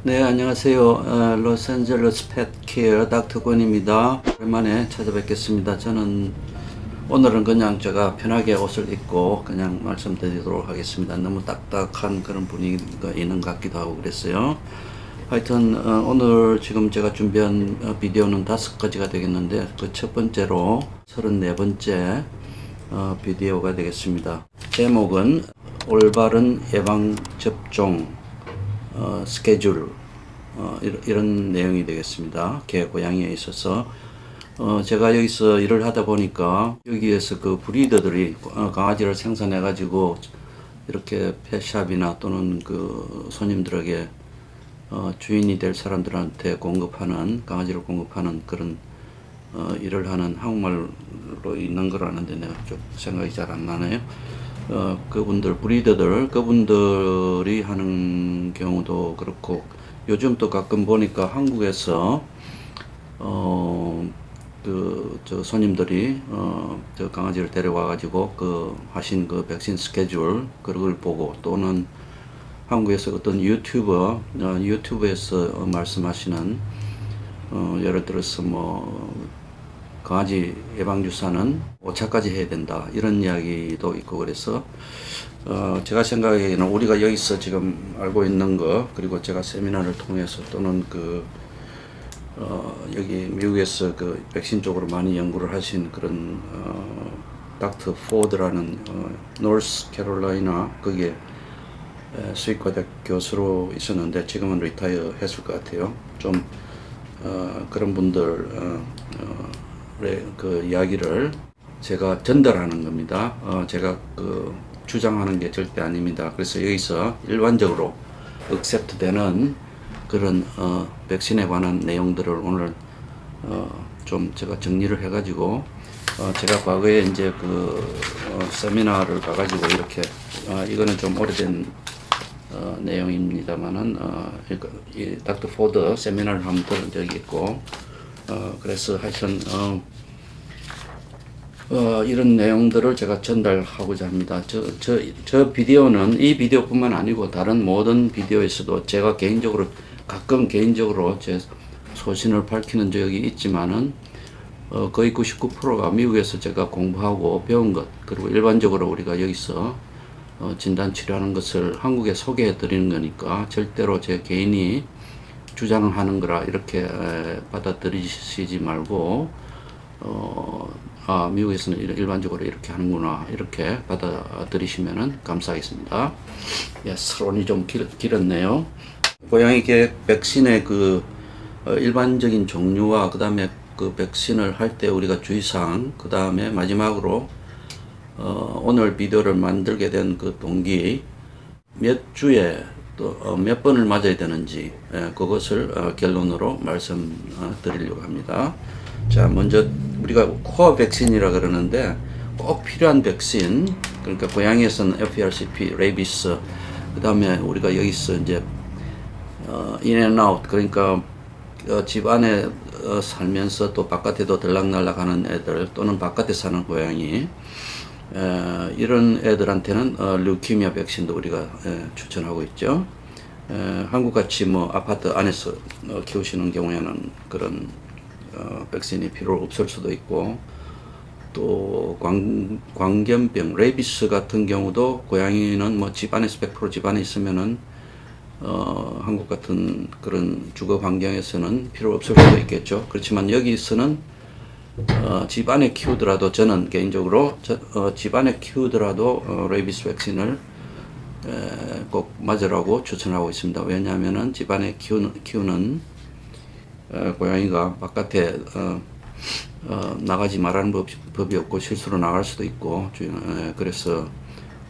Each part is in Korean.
네, 안녕하세요. 로스앤젤레스 펫케어 닥터 권입니다. 오랜만에 찾아뵙겠습니다. 오늘은 그냥 제가 편하게 옷을 입고 그냥 말씀드리도록 하겠습니다. 너무 딱딱한 그런 분위기가 있는 것 같기도 하고 그랬어요. 하여튼 오늘 지금 제가 준비한 비디오는 5가지가 되겠는데, 그 첫 번째로 34번째 비디오가 되겠습니다. 제목은 올바른 예방접종 스케줄, 이런 내용이 되겠습니다. 개 고양이에 있어서 제가 여기서 일을 하다 보니까 여기에서 그 브리더들이 강아지를 생산해 가지고 이렇게 펫샵이나 또는 그 손님들에게 주인이 될 사람들한테 강아지를 공급하는 그런 일을 하는, 한국말로 있는 걸 아는데 내가 좀 생각이 잘 안 나네요. 그분들이 하는 경우도 그렇고, 요즘 또 가끔 보니까 한국에서 저 손님들이 저 강아지를 데려와 가지고 하신 그 백신 스케줄 그걸 보고, 또는 한국에서 어떤 유튜브에서 말씀하시는 예를 들어서 강아지 예방주사는 5차까지 해야 된다, 이런 이야기도 있고, 그래서 제가 생각에는 우리가 여기서 지금 알고 있는 거, 그리고 제가 세미나를 통해서 또는 여기 미국에서 그 백신 쪽으로 많이 연구를 하신 그런 닥터 포드라는 노스캐롤라이나 거기에 수의과대 교수로 있었는데 지금은 리타이어 했을 것 같아요. 좀 그런 분들 그 이야기를 제가 전달하는 겁니다. 제가 주장하는 게 절대 아닙니다. 그래서 여기서 일반적으로 액셉트 되는 그런 백신에 관한 내용들을 오늘 좀 제가 정리를 해 가지고, 제가 과거에 이제 세미나를 가가지고 이렇게 이거는 좀 오래된 내용입니다만은 이 닥터 포드 세미나를 한번 들은 적이 있고, 그래서 하여튼 이런 내용들을 제가 전달하고자 합니다. 저 비디오는 이 비디오뿐만 아니고 다른 모든 비디오에서도 제가 가끔 개인적으로 제 소신을 밝히는 적이 있지만은 거의 99%가 미국에서 제가 공부하고 배운 것, 그리고 일반적으로 우리가 여기서 진단 치료하는 것을 한국에 소개해 드리는 거니까 절대로 제 개인이 주장하는 거라 이렇게 받아들이시지 말고, 미국에서는 일반적으로 이렇게 하는구나, 이렇게 받아들이시면 감사하겠습니다. 예, 서론이 좀 길었네요. 고양이 개 백신의 일반적인 종류와 그 다음에 그 백신을 할 때 우리가 주의사항, 그 다음에 마지막으로 오늘 비디오를 만들게 된 그 동기, 몇 주에 또 몇 번을 맞아야 되는지, 그것을 결론으로 말씀드리려고 합니다. 자, 먼저 우리가 코어 백신이라 그러는데 꼭 필요한 백신, 그러니까 고양이에서는 FRCP, 레이비스, 그 다음에 우리가 여기서 이제 in and out, 그러니까 집 안에 살면서 또 바깥에도 들락날락 하는 애들, 또는 바깥에 사는 고양이, 이런 애들한테는 류키미아 백신도 우리가 추천하고 있죠. 한국같이 아파트 안에서 키우시는 경우에는 그런 백신이 필요 없을 수도 있고, 또 광견병, 레이비스 같은 경우도 고양이는 집 안에서 100% 집 안에 있으면은 한국 같은 그런 주거 환경에서는 필요 없을 수도 있겠죠. 그렇지만 여기서는 집 안에 키우더라도, 저는 개인적으로 집 안에 키우더라도 레이비스 백신을 꼭 맞으라고 추천하고 있습니다. 왜냐하면은 집 안에 키우는 고양이가 바깥에 나가지 말라는 법이 없고 실수로 나갈 수도 있고, 그래서,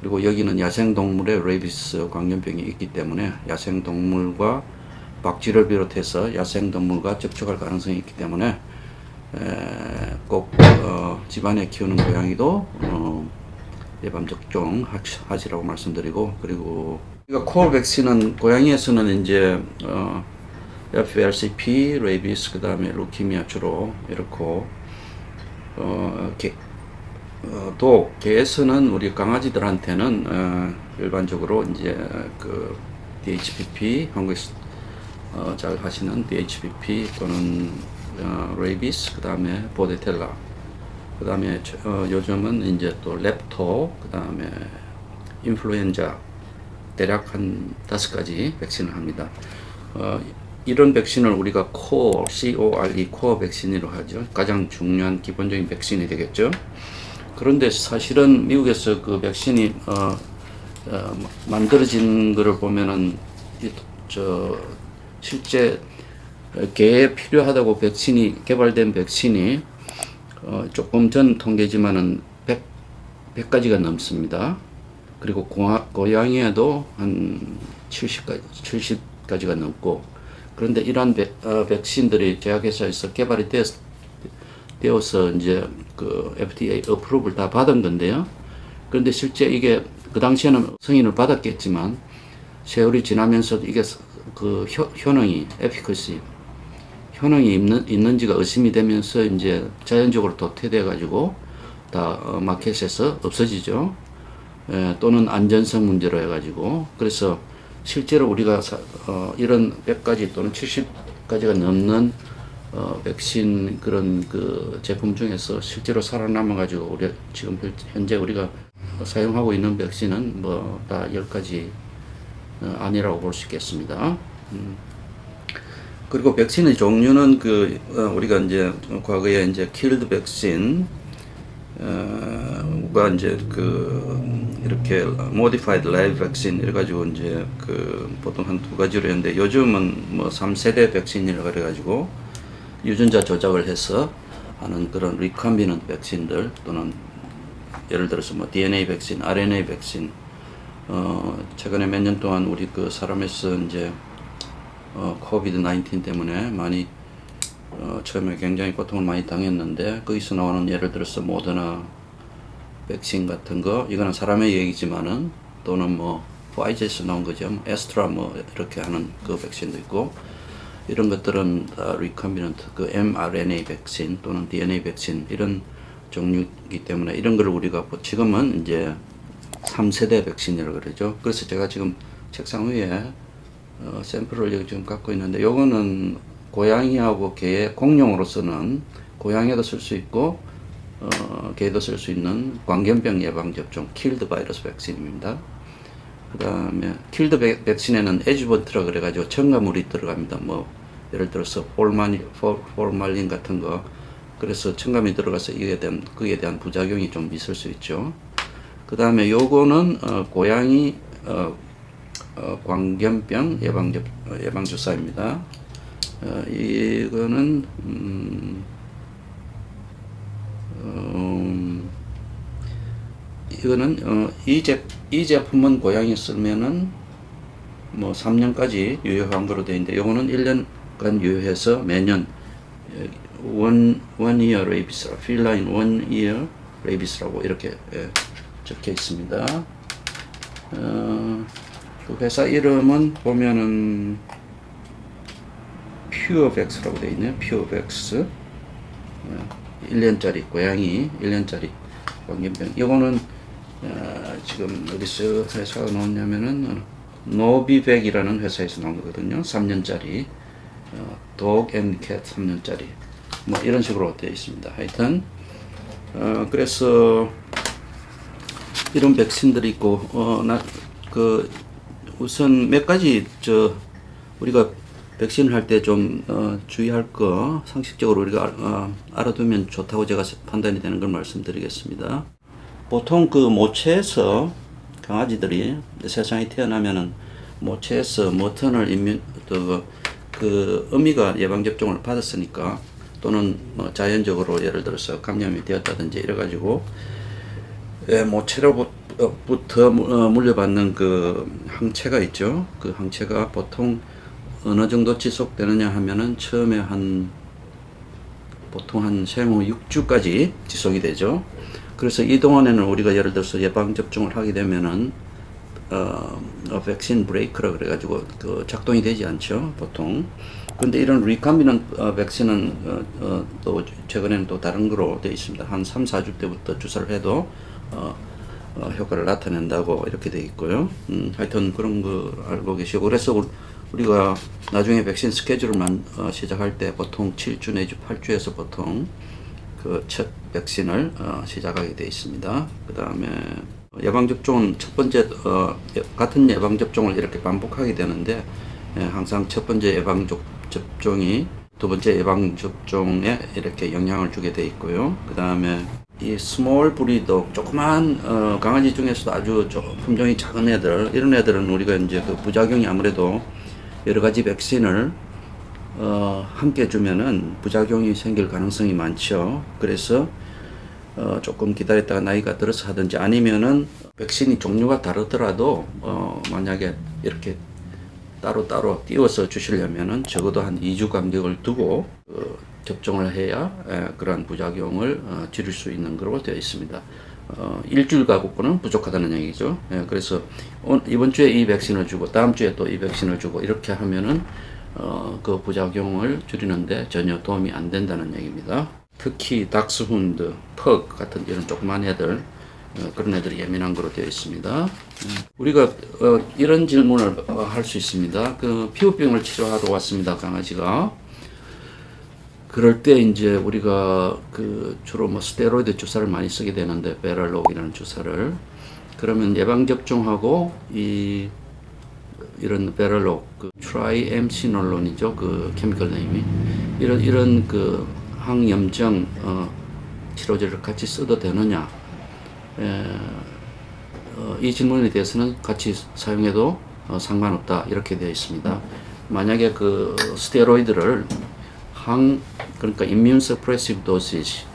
그리고 여기는 야생동물에 레이비스 광견병이 있기 때문에 야생동물과 박쥐를 비롯해서 야생동물과 접촉할 가능성이 있기 때문에 꼭 집안에 키우는 고양이도 예방접종 하시라고 말씀드리고, 그리고 코어 백신은 고양이에서는 이제 FRCP, 레이비스, 그 다음에 루키미아 주로 이렇고, 개에서는 우리 강아지들한테는 일반적으로 이제 그 DHPP, 한국에서 잘 하시는 DHPP 또는 레이비스, 그 다음에 보데텔라, 그 다음에 요즘은 이제 또 랩토, 그 다음에 인플루엔자, 대략 한 5가지 백신을 합니다. 이런 백신을 우리가 CORE, 코어 백신이라고 하죠. 가장 중요한 기본적인 백신이 되겠죠. 그런데 사실은 미국에서 그 백신이 만들어진 것을 보면은 실제 개에 필요하다고 백신이 개발된 백신이 조금 전 통계지만은 100가지가 넘습니다. 그리고 고양이에도 한 70가지가 넘고, 그런데 이러한 백신들이 제약회사에서 개발이 되어서 이제 그 FDA 어프로브를 다 받은 건데요. 그런데 실제 이게 그 당시에는 승인을 받았겠지만 세월이 지나면서 이게 그 효능이 있는지가 의심이 되면서 이제 자연적으로 도태돼 가지고 다 마켓에서 없어지죠. 또는 안전성 문제로 해가지고, 그래서 실제로 우리가 이런 100가지 또는 70가지가 넘는 백신 그런 그 제품 중에서 실제로 살아남아가지고 우리 지금 현재 우리가 사용하고 있는 백신은 뭐 다 10가지 아니라고 볼 수 있겠습니다. 그리고 백신의 종류는 우리가 이제 과거에 이제 킬드 백신 가 이제 이렇게 modified live vaccine 이래가지고 이제 보통 한 2가지로 했는데, 요즘은 뭐 3세대 백신이라 그래가지고 유전자 조작을 해서 하는 그런 리컴비넌트 백신들, 또는 예를 들어서 뭐 DNA 백신, RNA 백신, 최근에 몇 년 동안 우리 그 사람에서 이제 코비드 19 때문에 많이 처음에 굉장히 고통을 많이 당했는데, 거기서 나오는 예를 들어서 모더나 백신 같은 거, 이거는 사람의 얘기지만은, 또는 뭐 파이저에서 나온 거죠. 에스트라 뭐 이렇게 하는 그 백신도 있고, 이런 것들은 리컴비넌트 그 mRNA 백신 또는 DNA 백신 이런 종류이기 때문에, 이런 걸 우리가 지금은 이제 3세대 백신이라고 그러죠. 그래서 제가 지금 책상 위에 샘플을 여기 지금 갖고 있는데, 요거는 고양이하고 개의 공용으로서는 고양이에도 쓸 수 있고 개도 쓸 수 있는 광견병 예방접종 킬드 바이러스 백신입니다. 그 다음에 킬드 백신에는 에주번트라 그래가지고 첨가물이 들어갑니다. 뭐 예를 들어서 폴말린 같은 거, 그래서 첨가물이 들어가서 그에 대한 부작용이 좀 있을 수 있죠. 그 다음에 요거는 고양이 광견병 예방주사입니다. 이거는 이 제품은 고양이 쓰면은 뭐 3년까지 유효한 거로 되어 있는데, 요거는 1년간 유효해서 매년 one year rabies, feline one year rabies라고 이렇게 적혀 있습니다. 그 회사 이름은 보면은 퓨어백스라고 되어 있네요. 퓨어백스. 1년짜리 고양이 1년짜리 광견병. 이거는 지금 어디서 회사가 나왔냐면은 노비백이라는 회사에서 나온 거거든요. 3년짜리 dog and cat 3년짜리 뭐 이런 식으로 되어 있습니다. 하여튼 그래서 이런 백신들이 있고 우선 몇 가지 우리가 백신을 할 때 좀 주의할 거, 상식적으로 우리가 알아두면 좋다고 제가 판단이 되는 걸 말씀드리겠습니다. 보통 그 모체에서 강아지들이 세상에 태어나면은 모체에서 머터널 어미가 예방접종을 받았으니까, 또는 자연적으로 예를 들어서 감염이 되었다든지 이래가지고 모체로부터 물려받는 그 항체가 있죠. 그 항체가 보통 어느 정도 지속되느냐 하면은 처음에 보통 한 생후 6주까지 지속이 되죠. 그래서 이 동안에는 우리가 예를 들어서 예방접종을 하게 되면은 백신 브레이크라 그래가지고 작동이 되지 않죠, 보통. 그런데 이런 리카미넌 백신은 또 최근에는 또 다른 거로 되어 있습니다. 한 3, 4주 때부터 주사를 해도 효과를 나타낸다고 이렇게 되어 있고요. 하여튼 그런 거 알고 계시고, 그래서 우리가 나중에 백신 스케줄을 시작할 때 보통 7주 내지 8주에서 보통 그 첫 백신을 시작하게 되어 있습니다. 그 다음에 예방접종은 첫 번째 같은 예방접종을 이렇게 반복하게 되는데, 항상 첫 번째 예방접종이 두 번째 예방접종에 이렇게 영향을 주게 되어 있고요. 그 다음에 이 스몰 브리더, 조그만 강아지 중에서도 아주 품종이 작은 애들, 이런 애들은 우리가 이제 그 부작용이 아무래도 여러 가지 백신을 함께 주면은 부작용이 생길 가능성이 많죠. 그래서 조금 기다렸다가 나이가 들어서 하든지, 아니면은 백신이 종류가 다르더라도 만약에 이렇게 따로따로 띄워서 주시려면은 적어도 한 2주 간격을 두고 접종을 해야 그러한 부작용을 줄일 수 있는 것으로 되어 있습니다. 일주일 가고는 부족하다는 얘기죠. 그래서 이번 주에 이 백신을 주고 다음 주에 또 이 백신을 주고 이렇게 하면은 그 부작용을 줄이는데 전혀 도움이 안 된다는 얘기입니다. 특히 닥스훈드, 퍽 같은 이런 조그만 애들, 그런 애들이 예민한 거로 되어 있습니다. 우리가 이런 질문을 할 수 있습니다. 그 피부병을 치료하러 왔습니다, 강아지가. 그럴 때 이제 우리가 그 주로 뭐 스테로이드 주사를 많이 쓰게 되는데, 베랄록이라는 주사를. 그러면 예방접종하고 이런 베랄록, 그 트라이엠시놀론이죠, 그 케미컬 네임이. 이런 그 항염증 치료제를 같이 써도 되느냐? 이 질문에 대해서는 같이 사용해도 상관없다, 이렇게 되어 있습니다. 만약에 그 스테로이드를 그러니까 immune suppressive dosage,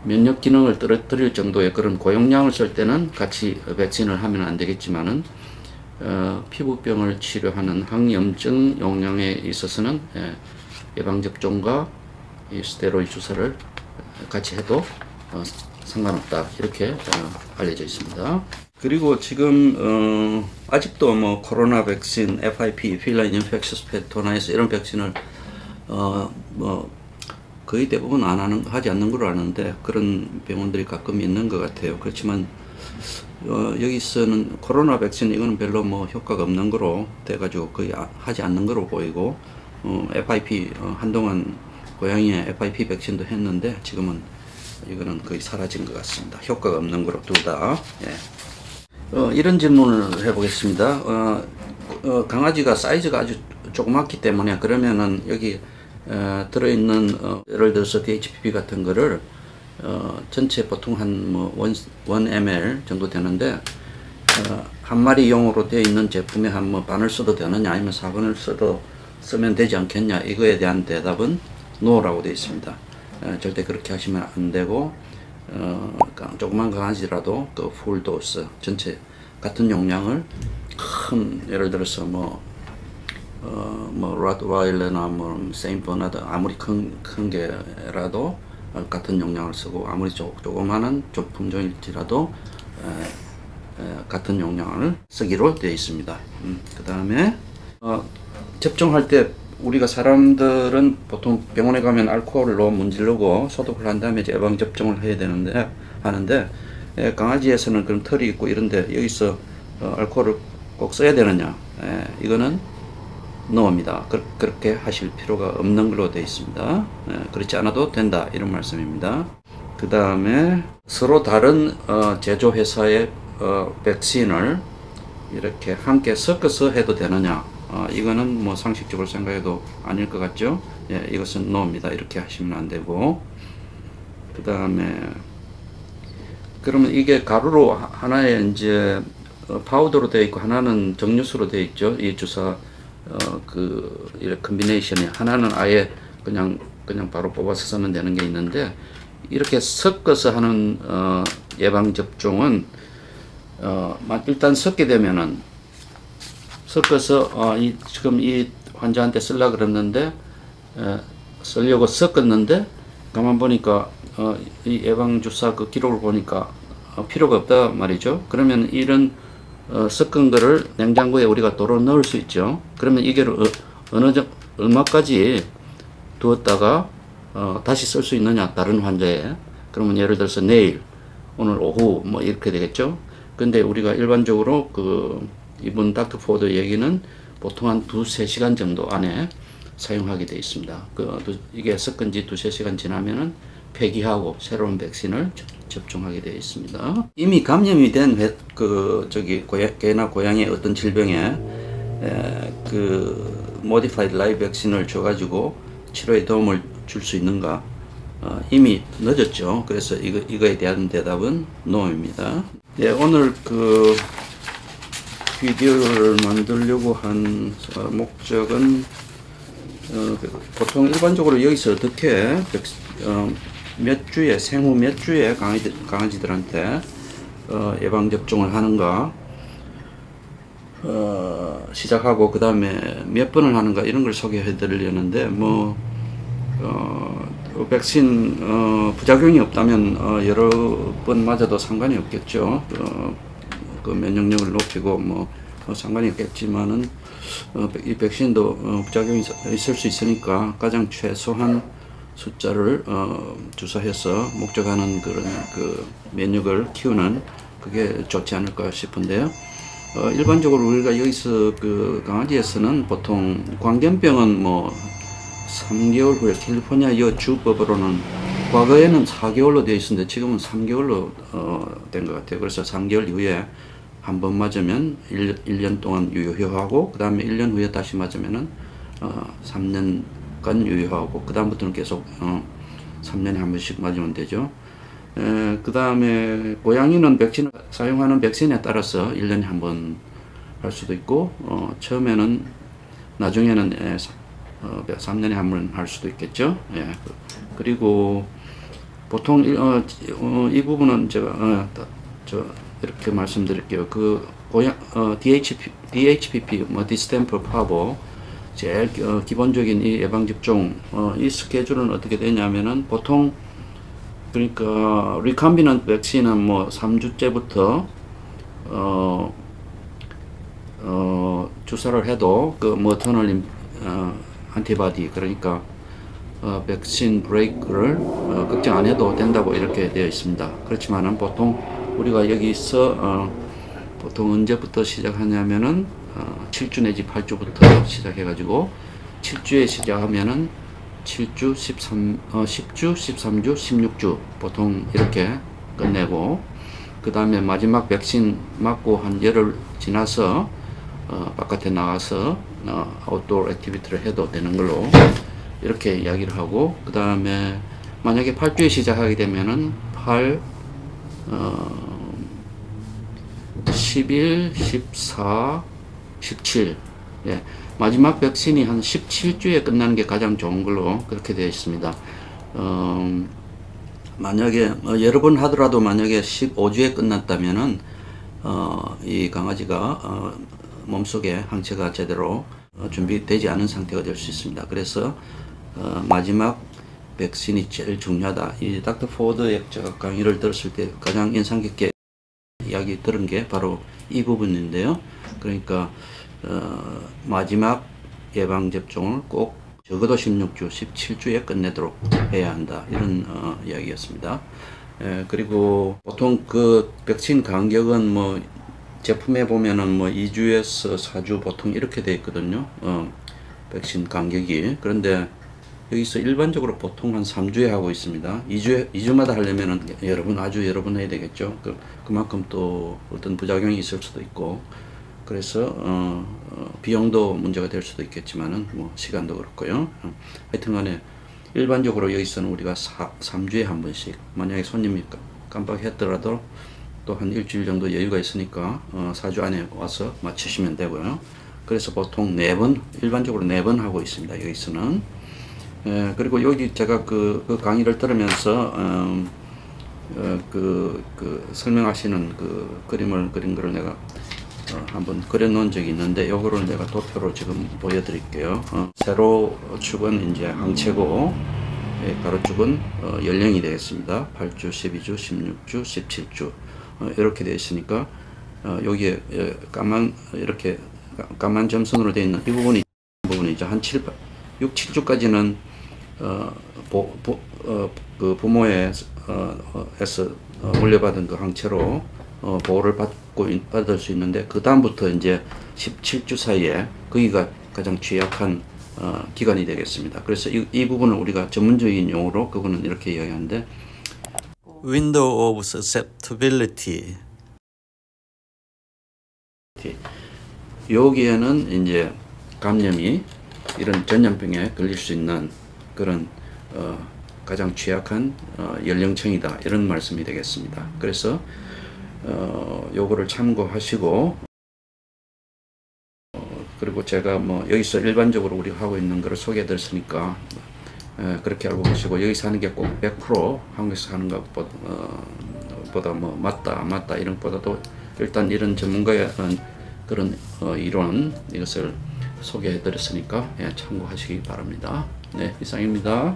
면역 기능을 떨어뜨릴 정도의 그런 고용량을 쓸 때는 같이 백신을 하면 안 되겠지만은 피부병을 치료하는 항염증 용량에 있어서는 예방접종과 이 스테로이드 주사를 같이 해도 상관없다, 이렇게 알려져 있습니다. 그리고 지금 아직도 뭐 코로나 백신, FIP, Feline Infectious Petonaise 이런 백신을 뭐 거의 대부분 하지 않는 걸로 아는데, 그런 병원들이 가끔 있는 것 같아요. 그렇지만 여기서는 코로나 백신 이거는 별로 뭐 효과가 없는 거로 돼가지고 거의 하지 않는 거로 보이고, FIP 한동안 고양이의 FIP 백신도 했는데 지금은 이거는 거의 사라진 것 같습니다. 효과가 없는 거로 둘 다. 이런 질문을 해보겠습니다. 강아지가 사이즈가 아주 조그맣기 때문에, 그러면은 여기 들어있는 예를 들어서 DHPP 같은 거를 전체 보통 한 뭐 1ml 정도 되는데, 한 마리용으로 되어 있는 제품에 한 뭐 반을 써도 되느냐, 아니면 4분을 쓰면 되지 않겠냐, 이거에 대한 대답은 NO라고 되어 있습니다. 절대 그렇게 하시면 안 되고, 조그만 강아지라도 그 풀 도스 전체 같은 용량을 예를 들어서 뭐 로트와일러나 뭐 세인버나드 아무리 큰 게라도 같은 용량을 쓰고, 아무리 조그마한 품종일지라도 같은 용량을 쓰기로 되어 있습니다. 그 다음에 접종할 때 우리가 사람들은 보통 병원에 가면 알코올로 문지르고 소독을 한 다음에 예방 접종을 해야 하는데 강아지에서는 그런 털이 있고 이런데 여기서 알코올을 꼭 써야 되느냐? 이거는 NO입니다. 그렇게 하실 필요가 없는 걸로 되어 있습니다. 그렇지 않아도 된다, 이런 말씀입니다. 그 다음에 서로 다른 제조회사의 백신을 이렇게 함께 섞어서 해도 되느냐? 이거는 뭐 상식적으로 생각해도 아닐 것 같죠? 이것은 NO입니다. 이렇게 하시면 안 되고, 그 다음에 그러면 이게 가루로 하나에 이제 파우더로 되어 있고 하나는 정류수로 되어 있죠. 이 주사 이렇게 컨비네이션이 하나는 아예 그냥 바로 뽑아서 쓰면 되는 게 있는데, 이렇게 섞어서 하는 예방 접종은 일단 섞게 되면은 섞어서 지금 이 환자한테 쓰려고 그랬는데 쓰려고 섞었는데 가만 보니까 이 예방 주사 그 기록을 보니까 필요가 없다 말이죠. 그러면 이런 섞은 거를 냉장고에 우리가 도로 넣을 수 있죠. 그러면 이게 얼마까지 두었다가 다시 쓸 수 있느냐, 다른 환자에. 그러면 예를 들어서 내일, 오늘 오후 뭐 이렇게 되겠죠. 근데 우리가 일반적으로 이분 닥터 포드 얘기는 보통 한 2-3시간 정도 안에 사용하게 되어 있습니다. 이게 섞은 지 2-3시간 지나면은 폐기하고 새로운 백신을 접종하게 되어 있습니다. 이미 감염이 된 개나 고양이의 어떤 질병에 modified live 백신을 줘가지고 치료에 도움을 줄 수 있는가? 이미 늦었죠. 그래서 이거에 대한 대답은 no입니다. 네, 오늘 비디오를 만들려고 한 목적은 보통 일반적으로 여기서 어떻게 생후 몇 주에 강아지들한테 예방접종을 하는가 시작하고 그 다음에 몇 번을 하는가 이런 걸 소개해 드리려는데 백신 부작용이 없다면 여러 번 맞아도 상관이 없겠죠. 면역력을 높이고 상관이 없겠지만은 이 백신도 부작용이 있을 수 있으니까 가장 최소한 숫자를 주사해서 목적하는 그런 면역을 키우는 그게 좋지 않을까 싶은데요. 일반적으로 우리가 여기서 강아지에서는 보통 광견병은 3개월 후에 캘리포니아 주법으로는 과거에는 4개월로 되어 있었는데 지금은 3개월로 된 것 같아요. 그래서 3개월 이후에 한 번 맞으면 1년 동안 유효하고 그 다음에 1년 후에 다시 맞으면은 3년간 유효하고 그 다음부터는 계속 3년에 한 번씩 맞으면 되죠. 그 다음에 고양이는 백신을 사용하는 백신에 따라서 1년에 한 번 할 수도 있고 나중에는 3년에 한 번 할 수도 있겠죠. 그리고 보통 이 부분은 제가 이렇게 말씀드릴게요. DHPP, 디스템퍼 파보, 제일 기본적인 이 예방접종, 이 스케줄은 어떻게 되냐면은 보통 그러니까 리컴비넌트 백신은 3주째부터 주사를 해도 머터널 안티바디 그러니까 백신 브레이크를 걱정 안 해도 된다고 이렇게 되어 있습니다. 그렇지만은 보통 우리가 여기서 보통 언제부터 시작하냐면은 7주 내지 8주부터 시작해가지고 7주에 시작하면은 7주, 10주, 13주, 16주 보통 이렇게 끝내고 그 다음에 마지막 백신 맞고 한 열흘 지나서 바깥에 나가서 아웃도어 액티비티를 해도 되는 걸로 이렇게 이야기를 하고 그 다음에 만약에 8주에 시작하게 되면은 11, 14, 17 마지막 백신이 한 17주에 끝나는 게 가장 좋은 걸로 그렇게 되어 있습니다. 만약에 여러 번 하더라도 만약에 15주에 끝났다면은 이 강아지가 몸속에 항체가 제대로 준비되지 않은 상태가 될 수 있습니다. 그래서 마지막 백신이 제일 중요하다. 이 닥터 포드의 제가 강의를 들었을 때 가장 인상 깊게 이야기 들은 게 바로 이 부분인데요. 그러니까 마지막 예방접종을 꼭 적어도 16주, 17주에 끝내도록 해야 한다. 이런 이야기였습니다. 그리고 보통 백신 간격은 제품에 보면은 2주에서 4주 보통 이렇게 돼 있거든요. 백신 간격이. 그런데 여기서 일반적으로 보통 한 3주에 하고 있습니다. 2주마다 하려면은 여러 번 해야 되겠죠. 그만큼 또 어떤 부작용이 있을 수도 있고. 그래서 비용도 문제가 될 수도 있겠지만은 시간도 그렇고요. 하여튼간에 일반적으로 여기서는 우리가 3주에 한 번씩 만약에 손님이 깜빡했더라도 또 한 일주일 정도 여유가 있으니까 4주 안에 와서 맞추시면 되고요. 그래서 보통 4번 일반적으로 4번 하고 있습니다. 여기서는 그리고 여기 제가 그 강의를 들으면서 설명하시는 그림을 그린 거를 내가 한번 그려 놓은 적이 있는데 요거를 내가 도표로 지금 보여드릴게요. 세로 축은 이제 항체고 가로축은 연령이 되겠습니다. 8주, 12주, 16주, 17주 이렇게 되어 있으니까 여기에 까만 점선으로 되어 있는 이 부분이 이제 한 6, 7주까지는 그 부모의 에서 물려받은 그 항체로 보호를 받을 수 있는데, 그 다음부터 이제 17주 사이에 거기가 가장 취약한 기간이 되겠습니다. 그래서 이 부분을 우리가 전문적인 용어로 그거는 이렇게 이야기하는데, Window of susceptibility. 여기에는 이제 감염이 이런 전염병에 걸릴 수 있는 그런 가장 취약한 연령층이다, 이런 말씀이 되겠습니다. 그래서 요거를 참고하시고, 그리고 제가 뭐 여기서 일반적으로 우리가 하고 있는 거를 소개해 드렸으니까 그렇게 알고 계시고, 여기서 하는 게 꼭 100% 한국에서 하는 것보다 뭐 맞다 안 맞다 이런 것보다도 일단 이런 전문가의 그런 이론, 이것을 소개해 드렸으니까 참고하시기 바랍니다. 네, 이상입니다.